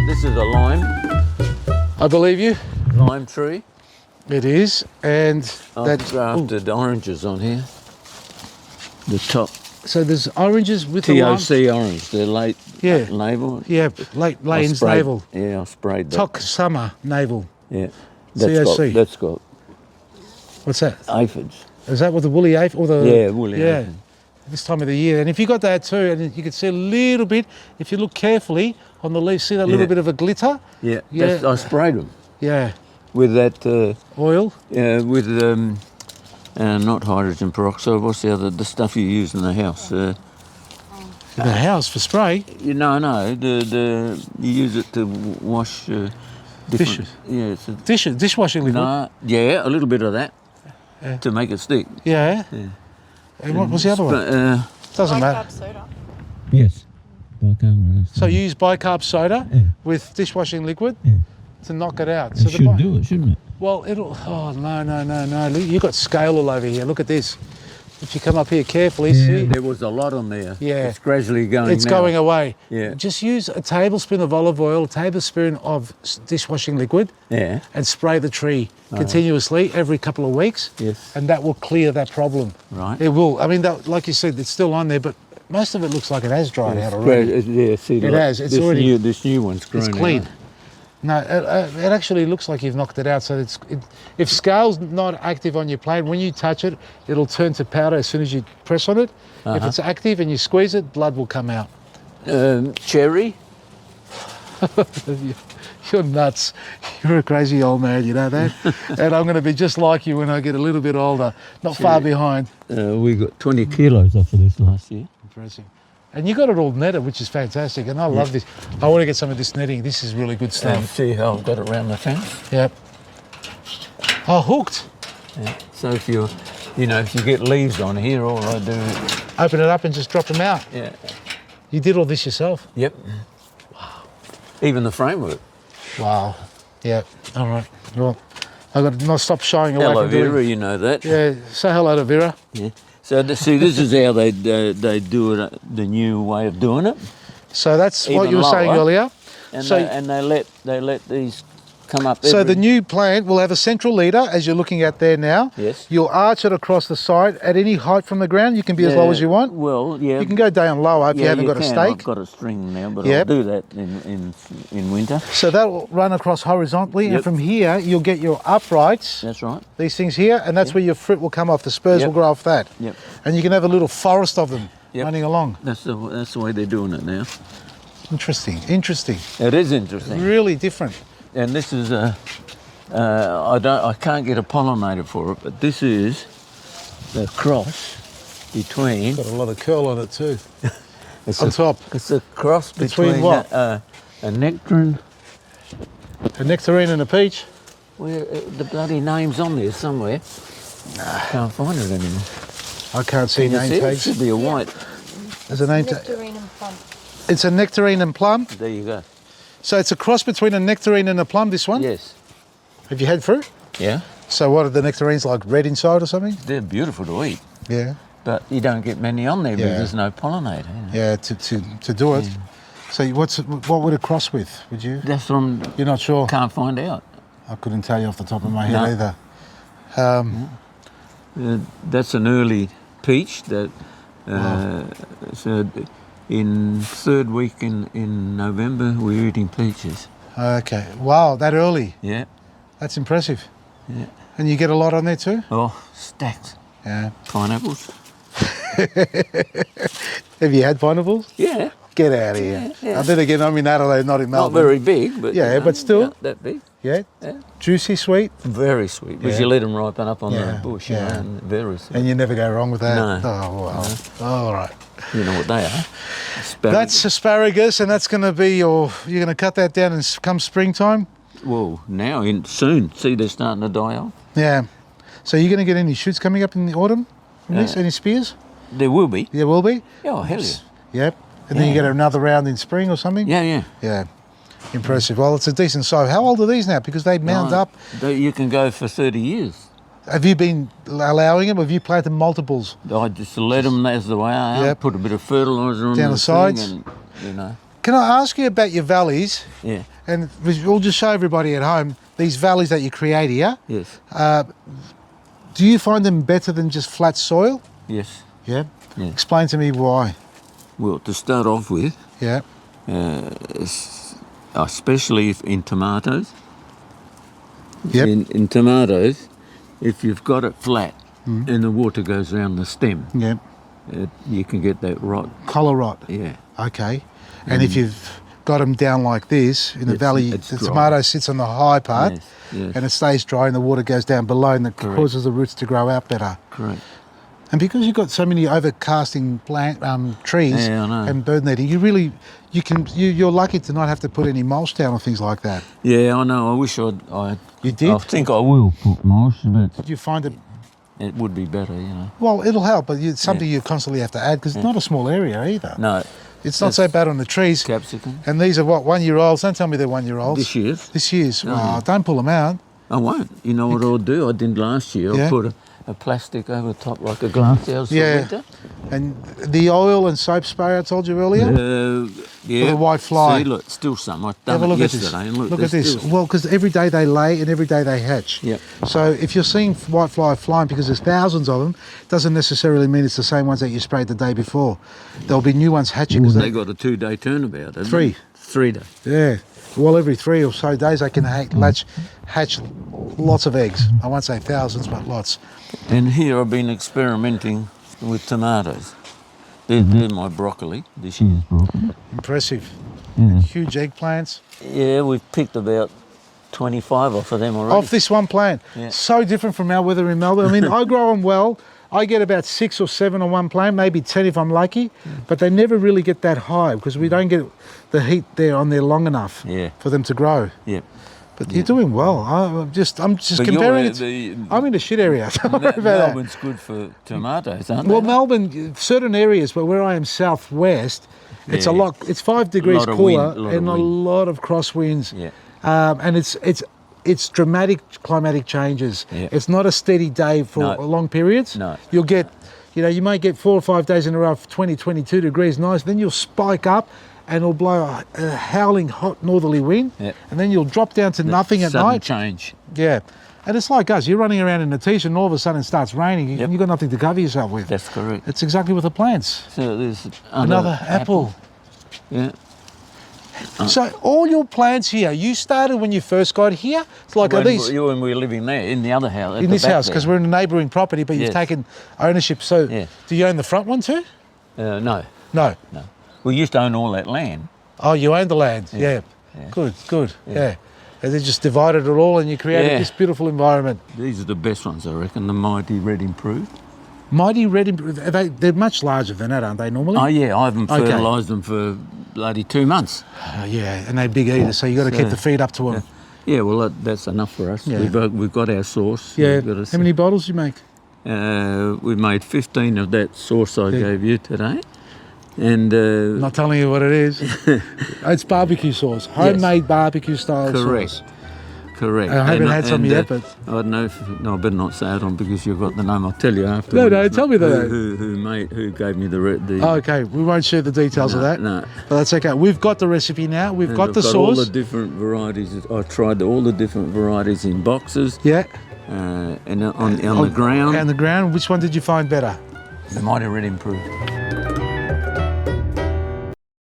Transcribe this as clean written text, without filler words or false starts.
This is a lime believe you. lime tree. It is, and I've grafted oranges on here. The top so there's oranges with the lime. TOC orange. They're late Yeah. navel. Yeah, late Lane's sprayed- navel. Yeah, I sprayed that. Toc summer navel. Yeah, COC. that's got What's that? aphids. Is that with the woolly aphid or the? Yeah, woolly Yeah, aphid. this time of the year. And if you got that too, and you can see a little bit, if you look carefully on the leaves, see that little Yeah. bit of a glitter? Yeah, Yeah. I sprayed them Yeah. with that. Oil? With not hydrogen peroxide. What's the stuff you use in the house? In the house for spray? No, the you use it to wash different Dishes. Yeah, it's a, Dishwashing liquid? no, yeah, a little bit of that to make it stick. Yeah. And what was the other one? Doesn't matter. Bicarb soda. Yes. So you use bicarb soda Yeah. with dishwashing liquid to knock it out. It So should do it, shouldn't it? Well, it'll. Oh no! Look, you got scale all over here. Look at this. If you come up here carefully, see. There was a lot on there. Yeah. It's gradually going. It's now. going away. Yeah. Just use a tablespoon of olive oil, a tablespoon of dishwashing liquid, Yeah. and spray the tree continuously every couple of weeks. Yes. And that will clear that problem. Right. It will. I mean, like you said, it's still on there, but most of it looks like it has dried out already. Yeah, see, It like has, it's this already- this new one's grown. It's clean. out. No, it actually looks like you've knocked it out. So if scale's not active on your plant, when you touch it, it'll turn to powder as soon as you press on it. If it's active and you squeeze it, blood will come out. Cherry. You're nuts. You're a crazy old man, you know that? And I'm going to be just like you when I get a little bit older, not far behind. We got 20 kilos off of this last year. Impressive. And you got it all netted, which is fantastic. And I love this. I want to get some of this netting. This is really good stuff. See how I've got it around the fence? Yep. Oh, hooked. Yeah. So if you get leaves on here, all I do is... Open it up and just drop them out. Yeah. You did all this yourself? Yep. Wow. Even the framework. Wow. Yeah. All right. Well, I've got to not stop shying away Aloe from doing... vera, you know that. Yeah. Say hello to Vera. Yeah. So see, this is how they do it, the new way of doing it. So that's what Even you were saying lower. earlier. And So- they let these come up. So every- the new plant will have a central leader, as you're looking at there now. Yes. You'll arch it across the side at any height from the ground. You can be as low as you want. Well, yeah. You can go down lower if you haven't got a can. stake. I've got a string now, but Yep. I'll do that in winter. So that will run across horizontally, and Yep. from here you'll get your uprights, That's right. these things here, and that's where your fruit will come off. The spurs Yep. will grow off that. Yep. And you can have a little forest of them Yep. running along. That's the way they're doing it now. Interesting. It is interesting. Really different. And this is I can't get a pollinator for it, but this is the cross between. Got a lot of curl on it too. It's On a, top. It's a cross Between what? A nectarine. A nectarine and a peach. Where the bloody name's on there somewhere. Can't find it anymore. I can't see Can you name see it? It tags. should be a white. There's a name tag. Nectarine and plum. It's a nectarine and plum. There you go. So it's a cross between a nectarine and a plum, this one? Yes. Have you had fruit? Yeah. So what are the nectarines like, red inside or something? They're beautiful to eat, Yeah. but you don't get many on there because Yeah. there's no pollinator. You know? Yeah, to do it. So what would it cross with, would you? That's from. You're not sure? Can't find out. I couldn't tell you off the top of my head No. either. That's an early peach that. So in third week in November we're eating peaches. Okay. Wow, that early. Yeah. That's impressive. Yeah. And you get a lot on there too? Oh, stacked. Yeah. Pineapples. Have you had pineapples? Yeah. Get out of here. Yeah. Then again, I'm in Adelaide, not in Not Melbourne. very big, but Yeah, but still. not that big. Yeah? Yeah. Juicy, sweet, Very sweet. Because Yeah. you let them ripen up on Yeah, the bush, you yeah. know, and very sweet. and you never go wrong with that. No. Oh, wow. All right. You know what they are. Asparagus. That's asparagus, and that's going to be you're going to cut that down and come springtime? Well, now soon. See, they're starting to die off. Yeah. So you're going to get any shoots coming up in the autumn from this? Any spears? There will be. There will be? Oh, hell yeah. Yep. And then you Yeah. get another round in spring or something? Yeah, yeah. Yeah. Impressive. Well, it's a decent size. How old are these now? Because they mound up. You can go for 30 years. Have you been allowing them? Have you planted multiples? I just let them as the way I am. Yep. Put a bit of fertiliser on Down the thing sides? and, you know. Can I ask you about your valleys? Yeah. And we'll just show everybody at home these valleys that you create here. Yes. Do you find them better than just flat soil? Yes. Yeah. Yeah. Explain to me why. Well, to start off with, Yeah. especially if in tomatoes. Yep. In tomatoes, if you've got it flat and the water goes around the stem, Yeah. you can get that rot. Collar rot. Yeah. Okay. And if you've got them down like this in the valley, it's the dry. tomato sits on the high part, Yes, yes. and it stays dry, and the water goes down below, and it Correct. causes the roots to grow out better. Correct. And because you've got so many overcasting plant trees Yeah, I know. and bird netting, you're lucky to not have to put any mulch down or things like that. Yeah, I know. I wish I You did? I think I will put mulch, but You find it, it would be better, you know. well, it'll help, but it's something you constantly have to add because it's not a small area either. No, It's not so bad on the trees. capsicum. And these are what, 1-year-olds? Don't tell me they're 1-year-olds. This year, This year's. No. Wow, don't pull them out. I won't. You know what I'll do? I did last year. Yeah. I put a plastic over top like a glass house Yeah. for winter. And the oil and soap spray I told you earlier? Yeah. For the white fly. See, look, still some. I've Have done a it look at this. yesterday. And look Look at there's this. still- Well, because every day they lay and every day they hatch. Yep. So if you're seeing white fly flying because there's thousands of them, doesn't necessarily mean it's the same ones that you sprayed the day before. There'll be new ones hatching. Well, 'cause they got a 2-day turnabout. haven't Three. they? 3 days. Yeah. Well, every 3 or so days they can hatch lots of eggs. I won't say thousands, but lots. And here I've been experimenting with tomatoes. They're my broccoli, this year's broccoli. Impressive. Yeah. Huge eggplants. Yeah, we've picked about 25 off of them already. Off this one plant. Yeah. So different from our weather in Melbourne. I mean, I grow them well. I get about 6 or 7 on one plant, maybe 10 if I'm lucky, but they never really get that high because we don't get the heat there on there long enough Yeah. for them to grow. Yeah. But you're doing well. I'm just But comparing it. the- I'm in a shit area. Don't worry about that. Melbourne's good for tomatoes, aren't Well, they? Melbourne, certain areas, but where I am southwest, it's a Yeah. lot. It's 5 degrees Lot of cooler wind, lot of and a wind. lot of crosswinds. Yeah. And it's dramatic climatic changes. Yeah. It's not a steady day for No. long periods. No. You'll get, you might get 4 or 5 days in a row of 20, 22 degrees, nice. Then you'll spike up and it'll blow a howling hot northerly wind. Yeah. And then you'll drop down to nothing at Sudden night. change. Yeah. And it's like us. You're running around in a t-shirt and all of a sudden it starts raining. Yep. You've got nothing to cover yourself with. That's correct. It's exactly with the plants. So there's Another apple. Yeah. So all your plants here, you started when you first got here? It's like, are these When we were living there, in the other house. at in the this back house? Because there. we're in a neighbouring property, but you've Yes. taken ownership. So Yeah. do you own the front one too? No, No. no. We used to own all that land. Oh, you own the land. Yeah. Yeah. Good. Yeah. And they just divided it all and you created Yeah. this beautiful environment. These are the best ones, I reckon. The Mighty Red Improved. Mighty Red, they're much larger than that, aren't they, normally? Oh, yeah. I haven't Okay. fertilised them for bloody 2 months. Yeah, and they're big eaters, so you got to keep So- the feed up to them. Yeah, well, that's enough for us. Yeah. We've got our sauce. Yeah. We've got How many bottles do you make? we made 15 of that sauce I gave you today. And Not telling you what it is. It's barbecue sauce, homemade barbecue style correct. sauce. Correct. I haven't had some yet, but I don't know. No, I better not say it on because you've got the name. I'll tell you after. No, tell me the name. Who gave me the Oh, okay, we won't share the details of that. No. But that's okay. We've got the recipe now. We've got I've the all sauce. the different varieties. I tried all the different varieties in boxes. Yeah. And on the ground. And the ground. Which one did you find better? The Mighty Red Improved.